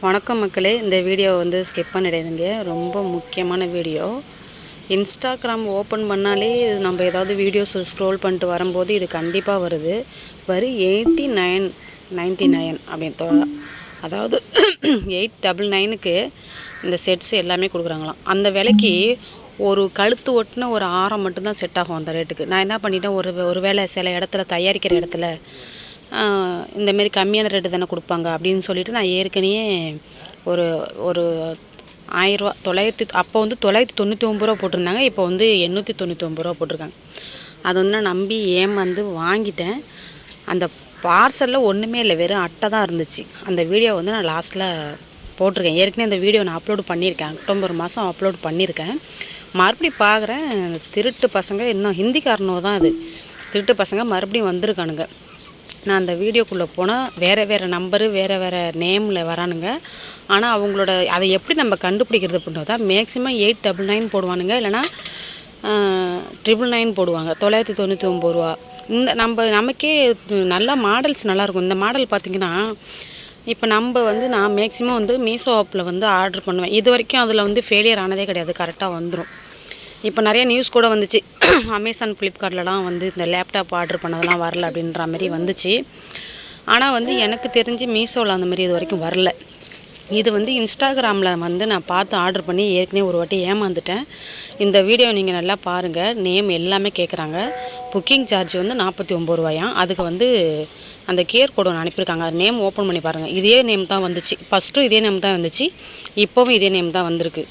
வணக்கம் மக்களே, இந்த வீடியோ வந்து ஸ்கிப் பண்ணிடாதீங்க. ரொம்ப முக்கியமான வீடியோ. இன்ஸ்டாகிராம் ஓப்பன் பண்ணாலே நம்ம ஏதாவது வீடியோஸ் ஸ்க்ரோல் பண்ணிட்டு வரும்போது இது கண்டிப்பாக வருது. வரி 89.99 அப்படின்னு அதாவது 899க்கு இந்த செட்ஸ் எல்லாமே கொடுக்குறாங்களாம். அந்த விலைக்கு ஒரு கழுத்து ஒட்டின ஒரு ஆரம் மட்டும்தான் செட் ஆகும் அந்த ரேட்டுக்கு. நான் என்ன பண்ணிட்டேன், ஒரு வேளை சில இடத்துல தயாரிக்கிற இடத்துல இந்தமாரி கம்மியான ரேட்டு தானே கொடுப்பாங்க அப்படின்னு சொல்லிவிட்டு நான் ஏற்கனவே ஒரு ஒரு 1000 900 அப்போ வந்து 999 ரூபா போட்டிருந்தாங்க. இப்போ வந்து 899 ரூபா போட்டிருக்காங்க. அதை வந்து நான் நம்பி ஏமாந்து வாங்கிட்டேன். அந்த பார்சலில் ஒன்றுமே இல்லை, வெறும் அட்டை தான் இருந்துச்சு. அந்த வீடியோ வந்து நான் லாஸ்ட்டில் போட்டிருக்கேன். ஏற்கனவே அந்த வீடியோ நான் அப்லோடு பண்ணியிருக்கேன். அக்டோபர் மாதம் அப்லோடு பண்ணியிருக்கேன். மறுபடியும் பார்க்குறேன், திருட்டு பசங்க இன்னும் ஹிந்திக்காரனோ தான் அது திருட்டு பசங்க மறுபடியும் வந்திருக்கானுங்க. நான் அந்த வீடியோக்குள்ளே போனால் வேறு நம்பரு வேறு நேமில் வரானுங்க. ஆனால் அவங்களோட அதை எப்படி நம்ம கண்டுபிடிக்கிறது அப்படின்னா மேக்ஸிமம் 899 போடுவானுங்க, இல்லைனா 999 போடுவாங்க. 999 ரூபா. இந்த நமக்கே நல்ல மாடல்ஸ் நல்லாயிருக்கும். இந்த மாடல் பார்த்திங்கன்னா இப்போ நான் மேக்ஸிமம் வந்து மீஷோ ஆப்பில் வந்து ஆர்டர் பண்ணுவேன். இது வரைக்கும் அதில் வந்து ஃபெயிலியர் ஆனதே கிடையாது, கரெக்டாக வந்துடும். இப்போ நிறைய நியூஸ் கூட வந்துச்சு, அமேசான் ஃப்ளிப்கார்ட்லலாம் வந்து இந்த லேப்டாப் ஆர்டர் பண்ணதெல்லாம் வரல அப்படின்ற மாதிரி வந்துச்சு. ஆனால் வந்து எனக்கு தெரிஞ்சு மீஷோவில் அந்த மாதிரி இது வரைக்கும் வரல. இது வந்து இன்ஸ்டாகிராமில் வந்து நான் பார்த்து ஆர்டர் பண்ணி ஏற்கனவே ஒரு வாட்டி ஏமாந்துட்டேன். இந்த வீடியோ நீங்கள் நல்லா பாருங்கள். நேம் எல்லாமே கேட்குறாங்க. புக்கிங் சார்ஜ் வந்து 49 ரூபாயாம். அதுக்கு வந்து அந்த QR கோடு ஒன்று அனுப்பியிருக்காங்க. அது நேம் ஓப்பன் பண்ணி பாருங்கள். இதே நேம் தான் வந்துச்சு. ஃபஸ்ட்டும் இதே நேம் தான் வந்துச்சு, இப்போவும் இதே நேம் தான் வந்திருக்கு.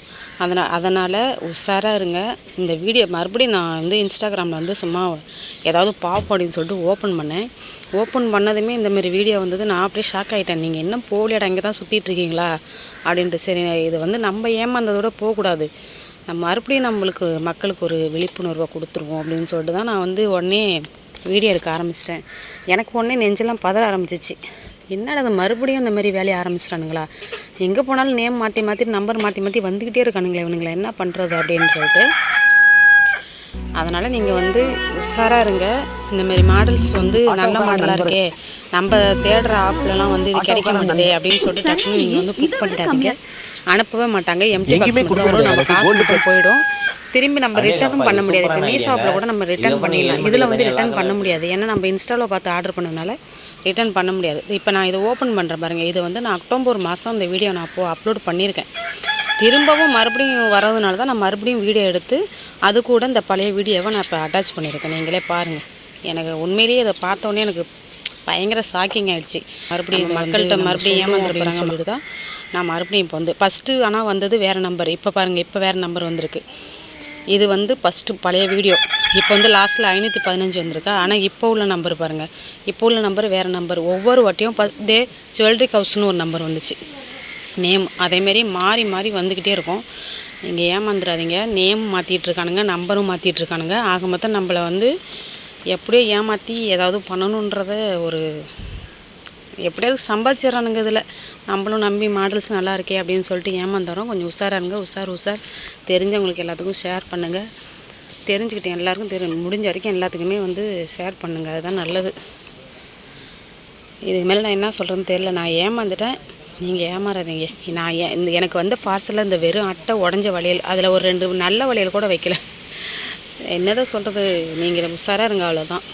அதனால் உஷாராக இருங்க. இந்த வீடியோ மறுபடியும் நான் வந்து இன்ஸ்டாகிராமில் வந்து சும்மா ஏதாவது பார்ப்போம் அப்படின்னு சொல்லிட்டு ஓப்பன் பண்ணேன். ஓப்பன் பண்ணதுமே இந்தமாரி வீடியோ வந்தது. நான் அப்படியே ஷாக் ஆகிட்டேன். நீங்கள் என்ன போலியடா இங்கே தான் சுற்றிட்டுருக்கீங்களா அப்படின்ட்டு. சரி, இது வந்து நம்ம ஏமாந்ததோட போகக்கூடாது, நம்ம மறுபடியும் மக்களுக்கு ஒரு விழிப்புணர்வை கொடுத்துருவோம் அப்படின்னு சொல்லிட்டு தான் நான் வந்து உடனே வீடியோ எடுக்க ஆரம்பிச்சிட்டேன். எனக்கு உடனே நெஞ்செல்லாம் பதற ஆரம்பிச்சிச்சு. என்னடா அது மறுபடியும் இந்த மாதிரி வேலையை ஆரம்பிச்சிட்டானுங்களா, எங்கே போனாலும் நேம் மாற்றி நம்பர் மாற்றி வந்துக்கிட்டே இருக்கானுங்களே இவனுங்களை என்ன பண்ணுறது அப்படின்னு சொல்லிட்டு. அதனால் நீங்கள் வந்து உஷாராக இருங்க. இந்தமாரி மாடல்ஸ் வந்து நல்ல மாடலாக இருக்கே, நம்ம தேடுற ஆப்லலாம் வந்து இது கிடைக்க மாட்டேதே அப்படின்னு சொல்லிட்டு டக்குன்னு நீங்கள் வந்து புக் பண்ணிட்டாதீங்க. அனுப்பவே மாட்டாங்க, எம்டி பாக்ஸ் மட்டும் வரும். நம்ம காசு போயிடும். திரும்பி நம்ம ரிட்டர்னும் பண்ண முடியாது. இப்போ மீஷோ ஆப்பில் கூட நம்ம ரிட்டர்ன் பண்ணிடலாம், இதில் வந்து ரிட்டர்ன் பண்ண முடியாது. ஏன்னா நம்ம இன்ஸ்டாவில் பார்த்து ஆர்டர் பண்ணதுனால ரிட்டர்ன் பண்ண முடியாது. இப்போ நான் இதை ஓப்பன் பண்ணுறேன் பாருங்கள். இது வந்து நான் அக்டோபர் மாதம் இந்த வீடியோ நான் அப்லோட் பண்ணியிருக்கேன். திரும்பவும் மறுபடியும் வரதுனால தான் நான் மறுபடியும் வீடியோ எடுத்து அது கூட இந்த பழைய வீடியோவை நான் இப்போ அட்டாச் பண்ணியிருக்கேன். நீங்களே பாருங்கள். எனக்கு உண்மையிலேயே இதை பார்த்தோன்னே எனக்கு பயங்கர ஷாக்கிங் ஆகிடுச்சு. மறுபடியும் மக்கள்கிட்ட மறுபடியும் ஏமாந்துருப்பாங்க சொல்லிட்டு தான் நான் மறுபடியும் இப்போ வந்து ஃபஸ்ட்டு ஆனால் வந்தது வேறு நம்பர். இப்போ பாருங்கள், இப்போ வேறு நம்பர் வந்திருக்கு. இது வந்து ஃபஸ்ட்டு பழைய வீடியோ. இப்போ வந்து லாஸ்ட்டில் 515 வந்திருக்கா. ஆனால் இப்போ உள்ள நம்பர் பாருங்கள், இப்போ உள்ள நம்பர் வேறு நம்பர். ஒவ்வொரு வாட்டியும் இதே ஜுவல்லரி ஹவுஸ்னு ஒரு நம்பர் வந்துச்சு நேம். அதேமாரி மாறி வந்துக்கிட்டே இருக்கும். நீங்கள் ஏமாந்துடாதீங்க. நேம் மாற்றிட்டுருக்கானுங்க, நம்பரும் மாற்றிட்டுருக்கானுங்க. ஆக மொத்தம் நம்மளை வந்து எப்படியோ ஏமாற்றி ஏதாவது பண்ணணுன்றத எப்படியாவது சம்பாதிச்சிடறானுங்க. இதில் நம்மளும் நம்பி மாடல்ஸ் நல்லா இருக்கே அப்படின்னு சொல்லிட்டு ஏமாந்துறோம். கொஞ்சம் உஷாராக இருங்க. உஷார் தெரிஞ்சவங்களுக்கு எல்லாத்துக்கும் ஷேர் பண்ணுங்கள். தெரிஞ்சுக்கிட்டேன் எல்லாருக்கும் முடிஞ்ச வரைக்கும் எல்லாத்துக்குமே வந்து ஷேர் பண்ணுங்கள், அதுதான் நல்லது. இதுக்கு மேலே நான் என்ன சொல்கிறேன்னு தெரியல. நான் ஏமாந்துட்டேன், நீங்கள் ஏமாறாதீங்க. எனக்கு வந்த பார்சலில் இந்த வெறும் அட்டை உடஞ்ச வளையல், அதில் ஒரு 2 நல்ல வளையல் கூட வைக்கல. என்னதான் சொல்கிறது, நீங்கள் உஷாராக இருங்க, அவ்வளோதான்.